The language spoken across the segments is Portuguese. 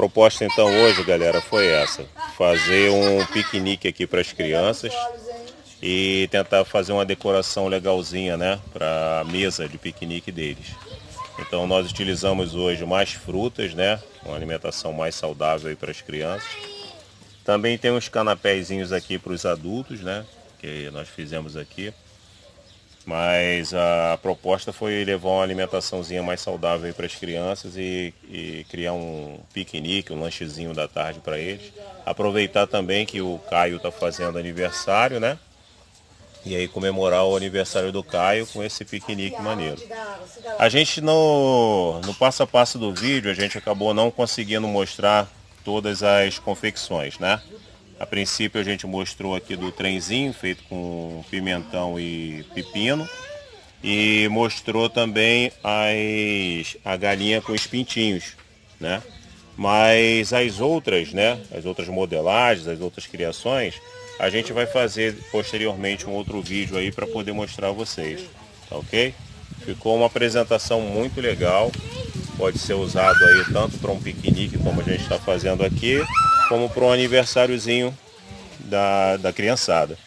proposta então hoje, galera, foi essa. Fazer um piquenique aqui para as crianças e tentar fazer uma decoração legalzinha, né, para a mesa de piquenique deles. Então nós utilizamos hoje mais frutas, né, uma alimentação mais saudável aí para as crianças. Também tem uns canapézinhos aqui para os adultos, né, que nós fizemos aqui. Mas a proposta foi levar uma alimentaçãozinha mais saudável para as crianças e criar um piquenique, um lanchezinho da tarde para eles. Aproveitar também que o Caio está fazendo aniversário, né? E aí comemorar o aniversário do Caio com esse piquenique maneiro. A gente no passo a passo do vídeo, a gente acabou não conseguindo mostrar todas as confecções, né? A princípio a gente mostrou aqui do trenzinho feito com pimentão e pepino. E mostrou também a galinha com os pintinhos, né? Mas as outras, né? As outras modelagens, as outras criações, a gente vai fazer posteriormente um outro vídeo aí para poder mostrar a vocês, tá ok? Ficou uma apresentação muito legal. Pode ser usado aí tanto para um piquenique como a gente está fazendo aqui, como para um aniversáriozinho da criançada.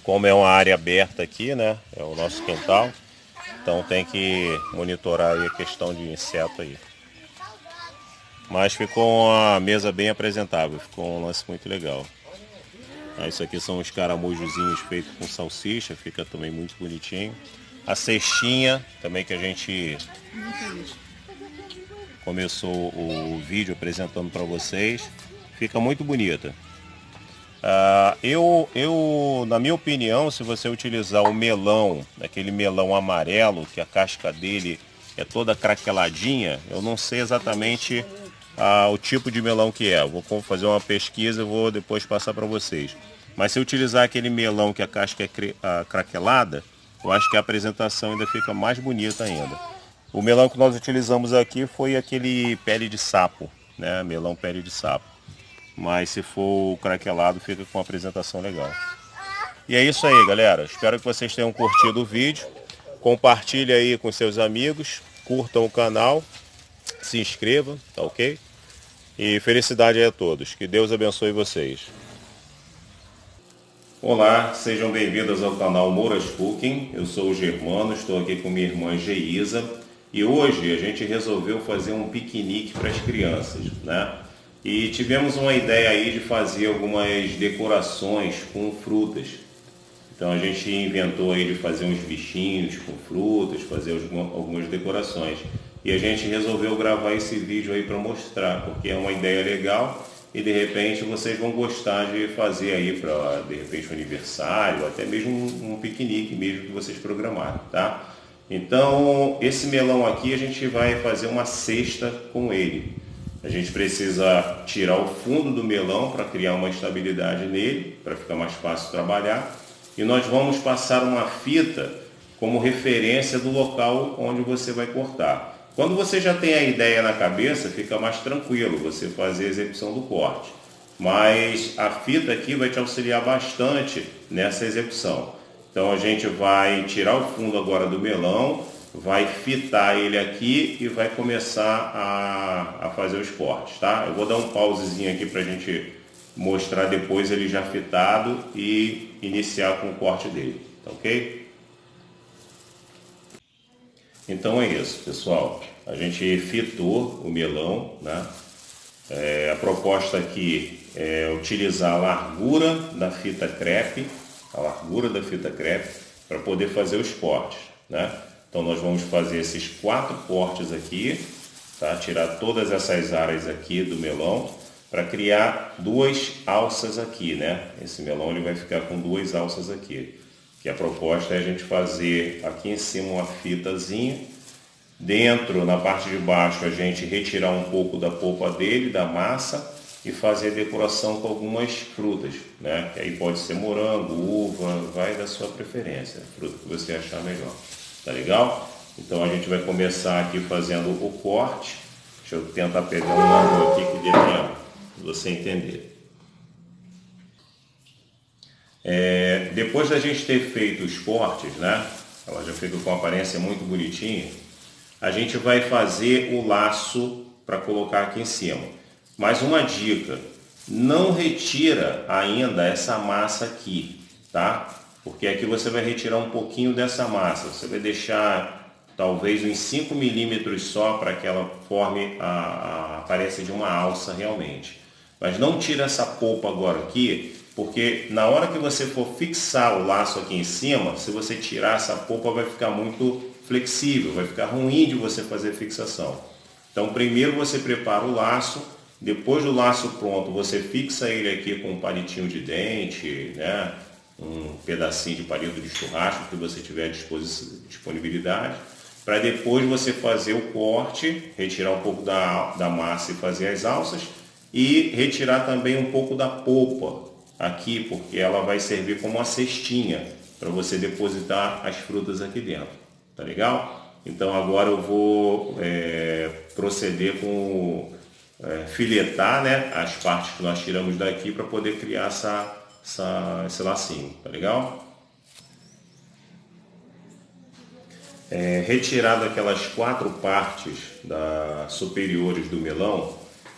Como é uma área aberta aqui, né? É o nosso quintal. Então tem que monitorar aí a questão de inseto aí. Mas ficou uma mesa bem apresentável, ficou um lance muito legal. Isso aqui são os caramujozinhos feitos com salsicha, fica também muito bonitinho. A cestinha também que a gente começou o vídeo apresentando para vocês, fica muito bonita. Na minha opinião, se você utilizar o melão, aquele melão amarelo, que a casca dele é toda craqueladinha, eu não sei exatamente o tipo de melão que é. Eu vou fazer uma pesquisa e vou depois passar para vocês. Mas se utilizar aquele melão que a casca é craquelada, eu acho que a apresentação ainda fica mais bonita ainda. O melão que nós utilizamos aqui foi aquele pele de sapo, né? Melão pele de sapo. Mas se for craquelado, fica com uma apresentação legal. E é isso aí, galera. Espero que vocês tenham curtido o vídeo. Compartilhe aí com seus amigos. Curtam o canal. Se inscrevam, tá ok? E felicidade aí a todos. Que Deus abençoe vocês. Olá, sejam bem-vindos ao canal Moura's Cooking. Eu sou o Germano, estou aqui com minha irmã Geisa. E hoje a gente resolveu fazer um piquenique para as crianças, né? E tivemos uma ideia aí de fazer algumas decorações com frutas. Então a gente inventou aí de fazer uns bichinhos com frutas, fazer algumas decorações. E a gente resolveu gravar esse vídeo aí para mostrar, porque é uma ideia legal e de repente vocês vão gostar de fazer aí para de repente um aniversário, até mesmo um piquenique mesmo que vocês programarem, tá? Então esse melão aqui a gente vai fazer uma cesta com ele. A gente precisa tirar o fundo do melão para criar uma estabilidade nele, para ficar mais fácil trabalhar. E nós vamos passar uma fita como referência do local onde você vai cortar. Quando você já tem a ideia na cabeça, fica mais tranquilo você fazer a execução do corte. Mas a fita aqui vai te auxiliar bastante nessa execução. Então a gente vai tirar o fundo agora do melão, vai fitar ele aqui e vai começar a fazer os cortes, tá? Eu vou dar um pausezinho aqui para a gente mostrar depois ele já fitado e iniciar com o corte dele, tá ok? Então é isso, pessoal. A gente fitou o melão, né? A proposta aqui é utilizar a largura da fita crepe, para poder fazer os cortes, né? Então nós vamos fazer esses 4 cortes aqui, tá? Tirar todas essas áreas aqui do melão para criar 2 alças aqui, né? Esse melão ele vai ficar com 2 alças aqui. Que a proposta é a gente fazer aqui em cima uma fitazinha, dentro, na parte de baixo, a gente retirar um pouco da polpa dele, da massa, e fazer decoração com algumas frutas, né? Que aí pode ser morango, uva, vai da sua preferência, fruta que você achar melhor. Tá legal? Então a gente vai começar aqui fazendo o corte. Deixa eu tentar pegar um ângulo aqui que dê para você entender. Depois da gente ter feito os cortes, né? Ela já fica com uma aparência muito bonitinha. A gente vai fazer o laço para colocar aqui em cima. Mas uma dica, não retira ainda essa massa aqui, tá? Porque aqui você vai retirar um pouquinho dessa massa, você vai deixar talvez uns 5 milímetros só para que ela forme a aparência de uma alça realmente. Mas não tira essa polpa agora aqui, porque na hora que você for fixar o laço aqui em cima, se você tirar essa polpa vai ficar muito flexível, vai ficar ruim de você fazer fixação. Então primeiro você prepara o laço, depois do laço pronto você fixa ele aqui com um palitinho de dente, né? Um pedacinho de palito de churrasco que você tiver disponibilidade, para depois você fazer o corte, retirar um pouco da massa e fazer as alças e retirar também um pouco da polpa aqui, porque ela vai servir como uma cestinha para você depositar as frutas aqui dentro, tá legal? Então agora eu vou proceder com filetar, né, as partes que nós tiramos daqui para poder criar esse lacinho, tá legal? Retirado aquelas 4 partes superiores do melão,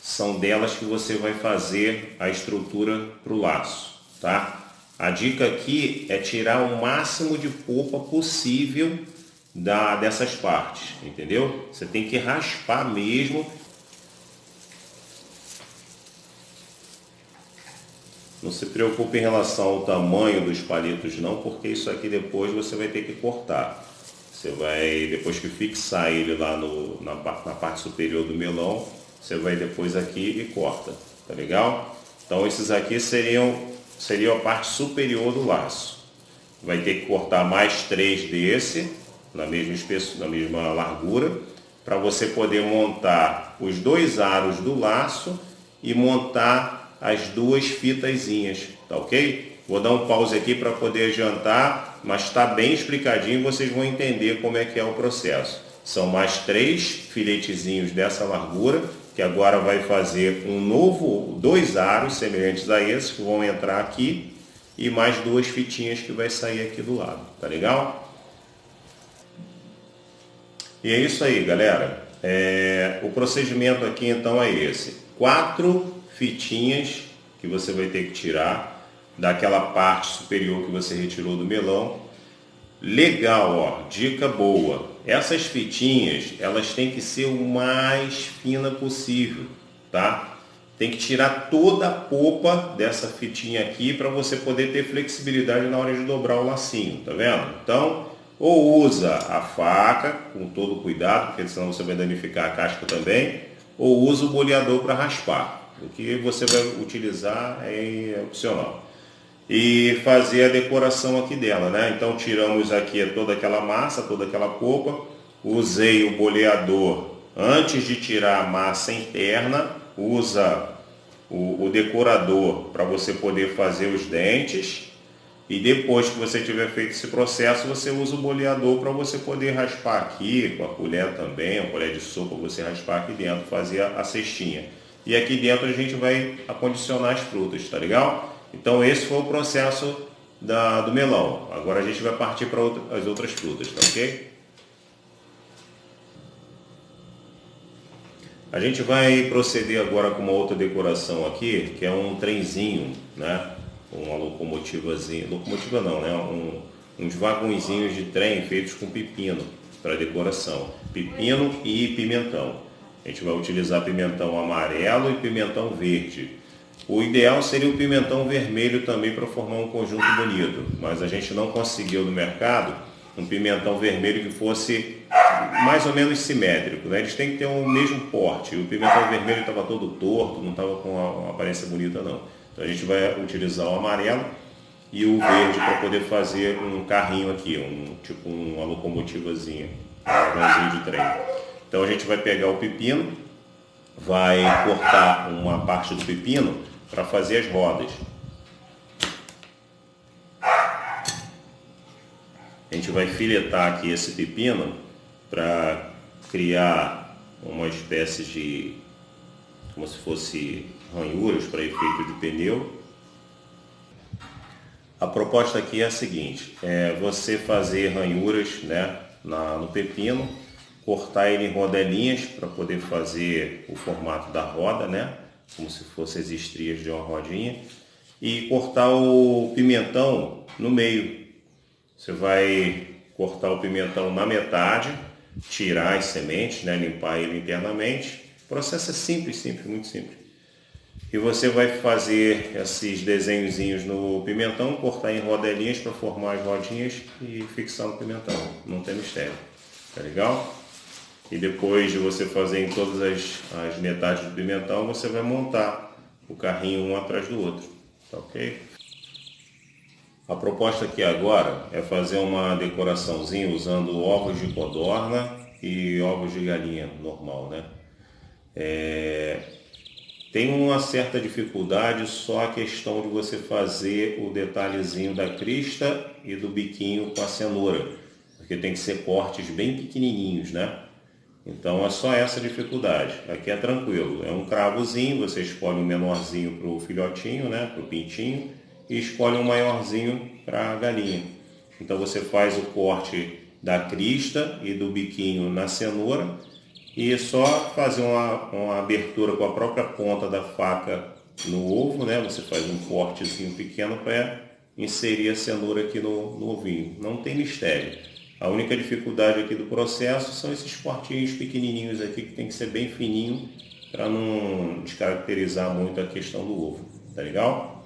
são delas que você vai fazer a estrutura para o laço, tá? A dica aqui é tirar o máximo de polpa possível dessas partes, entendeu? Você tem que raspar mesmo. Não se preocupe em relação ao tamanho dos palitos não, porque isso aqui depois você vai ter que cortar. Você vai, depois que fixar ele lá na parte superior do melão, você vai depois aqui e corta, tá legal? Então esses aqui seriam a parte superior do laço. Vai ter que cortar mais 3 desse, na mesma largura, para você poder montar os 2 aros do laço e montar as 2 fitazinhas, tá ok? Vou dar um pause aqui para poder adiantar, mas está bem explicadinho, vocês vão entender como é que é o processo. São mais 3 filetezinhos dessa largura, que agora vai fazer 2 aros semelhantes a esses, que vão entrar aqui, e mais 2 fitinhas que vai sair aqui do lado, tá legal? E é isso aí, galera. O procedimento aqui então é esse. 4 fitinhas que você vai ter que tirar daquela parte superior que você retirou do melão. Legal, ó, dica boa. Essas fitinhas, elas têm que ser o mais fina possível, tá? Tem que tirar toda a polpa dessa fitinha aqui para você poder ter flexibilidade na hora de dobrar o lacinho, tá vendo? Então, ou usa a faca com todo cuidado, porque senão você vai danificar a casca também, ou usa o boleador para raspar. O que você vai utilizar é opcional. E fazer a decoração aqui dela, né? Então tiramos aqui toda aquela massa, toda aquela polpa, usei o boleador antes de tirar a massa interna, usa o decorador para você poder fazer os dentes, e depois que você tiver feito esse processo, você usa o boleador para você poder raspar aqui, com a colher também, a colher de sopa, você raspar aqui dentro, fazer a cestinha. E aqui dentro a gente vai acondicionar as frutas, tá legal? Então esse foi o processo do melão. Agora a gente vai partir para as outras frutas, tá ok? A gente vai proceder agora com uma outra decoração aqui, que é um trenzinho, né? Uma locomotivazinha, locomotiva não, né? Uns vagõezinhos de trem feitos com pepino para decoração. Pepino e pimentão. A gente vai utilizar pimentão amarelo e pimentão verde. O ideal seria o pimentão vermelho também para formar um conjunto bonito, mas a gente não conseguiu no mercado um pimentão vermelho que fosse mais ou menos simétrico, né? Eles têm que ter o mesmo porte. O pimentão vermelho estava todo torto, não estava com uma aparência bonita não. Então a gente vai utilizar o amarelo e o verde para poder fazer um carrinho aqui, tipo uma locomotivazinha, um vagãozinho de trem. Então a gente vai pegar o pepino, vai cortar uma parte do pepino para fazer as rodas. A gente vai filetar aqui esse pepino para criar uma espécie de, como se fosse ranhuras para efeito de pneu. A proposta aqui é a seguinte, é você fazer ranhuras, né, no pepino cortar ele em rodelinhas para poder fazer o formato da roda, né? Como se fossem as estrias de uma rodinha. E cortar o pimentão no meio. Você vai cortar o pimentão na metade, tirar as sementes, né? Limpar ele internamente. O processo é simples, muito simples. E você vai fazer esses desenhozinhos no pimentão, cortar em rodelinhas para formar as rodinhas e fixar no pimentão. Não tem mistério. Tá legal? E depois de você fazer em todas as metades do pimentão, você vai montar o carrinho um atrás do outro. Tá ok? A proposta aqui agora é fazer uma decoraçãozinha usando ovos de codorna e ovos de galinha normal, né? Tem uma certa dificuldade só a questão de você fazer o detalhezinho da crista e do biquinho com a cenoura, porque tem que ser cortes bem pequenininhos, né? Então é só essa dificuldade. Aqui é tranquilo, é um cravozinho, você escolhe um menorzinho para o filhotinho, né? Para o pintinho, e escolhe um maiorzinho para a galinha. Então você faz o corte da crista e do biquinho na cenoura, e só fazer uma abertura com a própria ponta da faca no ovo, né? Você faz um cortezinho pequeno para inserir a cenoura aqui no ovinho. Não tem mistério. A única dificuldade aqui do processo são esses cortinhos pequenininhos aqui que tem que ser bem fininho para não descaracterizar muito a questão do ovo. Tá legal?